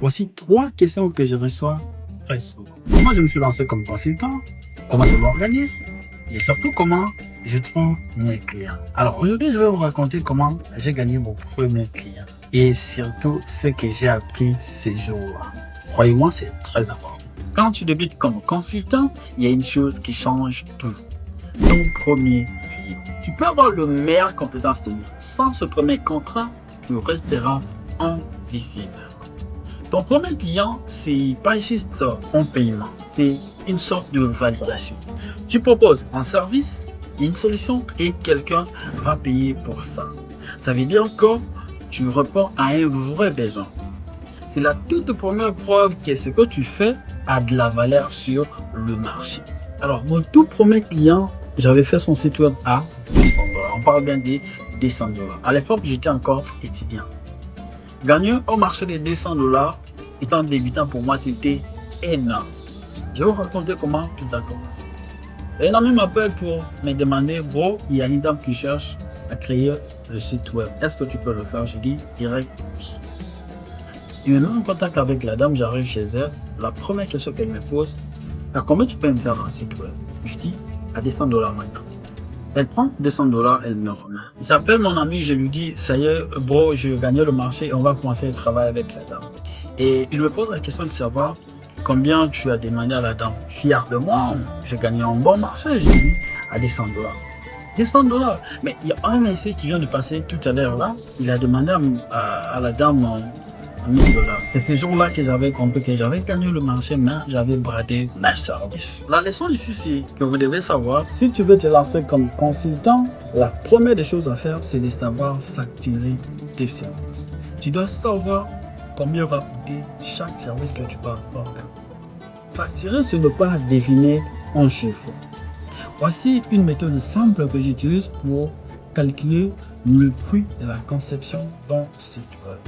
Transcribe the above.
Voici 3 questions que je reçois très souvent. Comment je me suis lancé comme consultant? Comment je m'organise? Et surtout, comment je trouve mes clients? Alors aujourd'hui, je vais vous raconter comment j'ai gagné mon premier client et surtout ce que j'ai appris ces jours-là. Croyez-moi, c'est très important. Quand tu débutes comme consultant, il y a une chose qui change tout. Ton premier client. Tu peux avoir le meilleur compétence de monde. Sans ce premier contrat, tu resteras invisible. Ton premier client, c'est pas juste un paiement, c'est une sorte de validation. Tu proposes un service, une solution et quelqu'un va payer pour ça. Ça veut dire que tu réponds à un vrai besoin. C'est la toute première preuve que ce que tu fais a de la valeur sur le marché. Alors, mon tout premier client, j'avais fait son site web à $200. On parle bien des $200. À l'époque, j'étais encore étudiant. Gagner au marché des $200 étant débutant pour moi, c'était énorme. Je vais vous raconter comment tout a commencé. Un ami m'appelle pour me demander, bro, il y a une dame qui cherche à créer le site web. Est-ce que tu peux le faire? J'ai dit direct oui. Il me met en contact avec la dame, j'arrive chez elle. La première question qu'elle me pose, à combien tu peux me faire un site web? Je dis à $200 maintenant. Elle prend $200, elle me remet. J'appelle mon ami, je lui dis, ça y est, bro, je gagne le marché, on va commencer le travail avec la dame. Et il me pose la question de savoir combien tu as demandé à la dame. Fier de moi, j'ai gagné un bon marché, j'ai dit à $200. $200. Mais il y a un essai qui vient de passer tout à l'heure là, il a demandé à la dame $1000. C'est ce jour-là que j'avais compris que j'avais gagné le marché, mais j'avais bradé mes services. La leçon ici, c'est que vous devez savoir, si tu veux te lancer comme consultant, la première des choses à faire, c'est de savoir facturer tes services. Tu dois savoir combien va coûter chaque service que tu vas organiser. Facturer, ce n'est pas deviner un chiffre. Voici une méthode simple que j'utilise pour calculer le prix de la conception d'un site web.